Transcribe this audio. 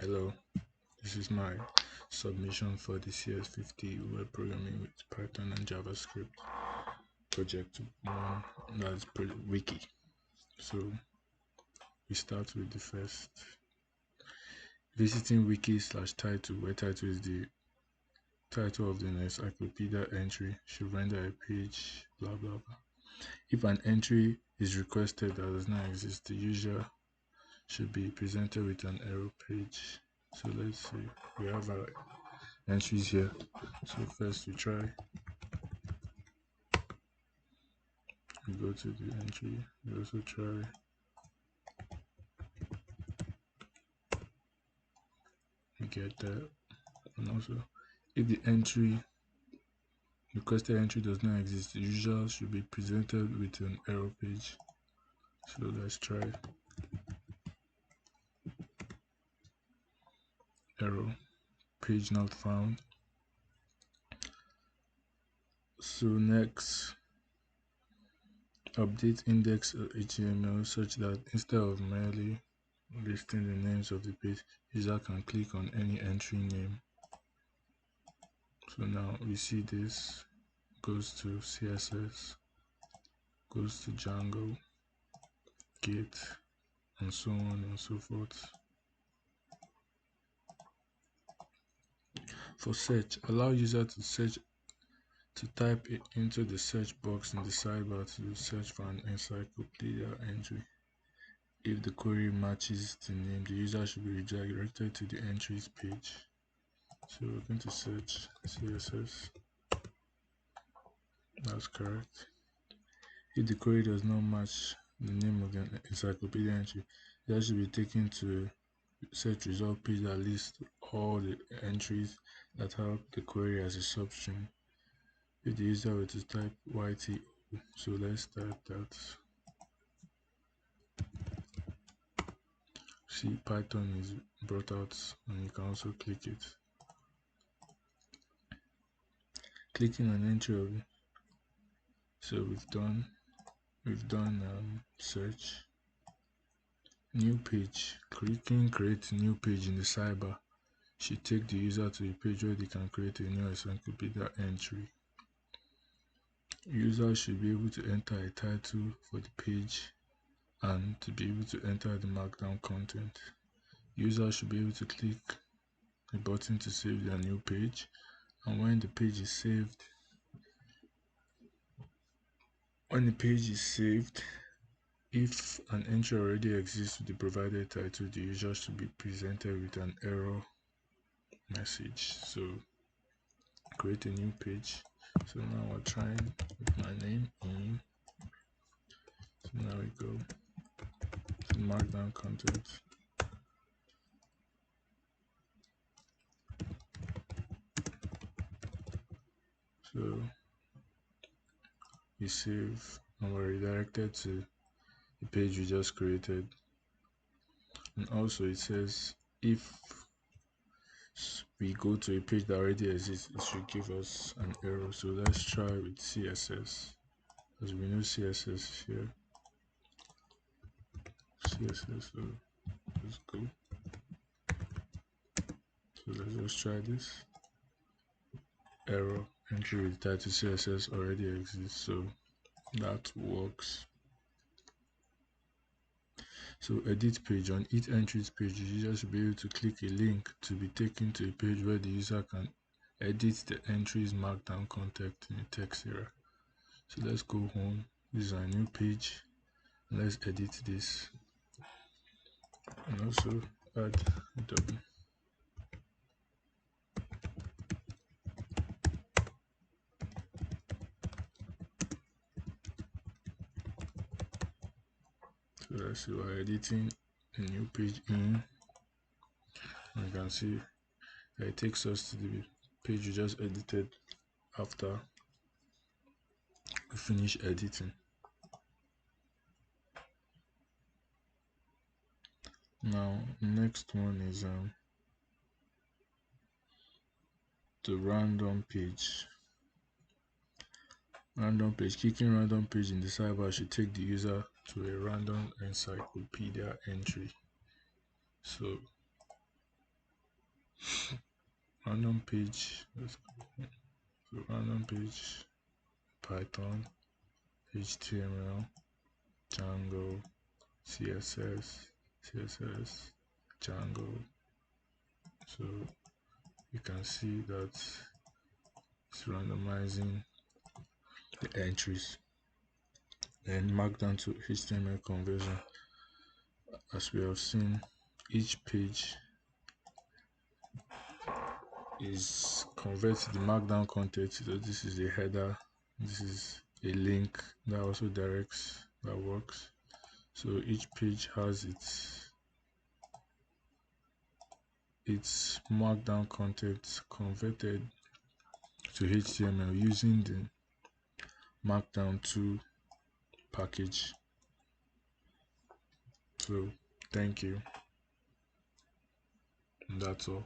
Hello, this is my submission for the CS50 web programming with Python and JavaScript project one, that's wiki. So we start with the first, visiting wiki/title, where title is the title of the encyclopedia entry, should render a page, blah blah blah. If an entry is requested that does not exist, the user should be presented with an error page. So let's see, we have our entries here. So first we go to the entry, we also try we get that, and also if the requested entry does not exist, the user should be presented with an error page. So let's try error page not found. So next, update index.html such that instead of merely listing the names of the page, user can click on any entry name. So now we see this goes to CSS, goes to Django, Git, and so on and so forth. For search, allow user to type it into the search box in the sidebar to search for an encyclopedia entry. If the query matches the name, the user should be redirected to the entries page. So we're going to search CSS. That's correct. If the query does not match the name of the encyclopedia entry, that should be taken to a search result page that lists all the entries that have the query as a substring. If the user were to type YT, so let's type that. See, Python is brought out and you can also click it. Clicking on entry of it. So we've done search, new page. Clicking create new page in the sidebar should take the user to a page where they can create a new encyclopedia entry. Users should be able to enter a title for the page and to be able to enter the markdown content. Users should be able to click a button to save their new page, and when the page is saved, if an entry already exists with the provided title, the user should be presented with an error message. So create a new page. So now we're trying with my name in. So now we go to markdown content. So we save and we're redirected to the page we just created. And also it says if we go to a page that already exists, it should give us an error. So let's try with CSS, as we know CSS here. CSS, so let's go. So let's just try this. Error, entry with title CSS already exists, so that works. So edit page. On each entries page, the user should be able to click a link to be taken to a page where the user can edit the entries markdown content in the text area. So let's go home. This is our new page. Let's edit this and also add a double. So let's see, we're editing a new page in. And you can see that it takes us to the page we just edited after we finish editing. Now next one is the random page. Random page. Clicking random page in the sidebar should take the user to a random encyclopedia entry. So Random page. So random page, Python, HTML, Django, CSS, Django. So you can see that it's randomizing the entries. Then Markdown to HTML conversion. As we have seen, each page is converts the Markdown content. So this is a header, this is a link that also directs, that works. So each page has its Markdown content converted to HTML using the Markdown 2 package. So thank you. And that's all.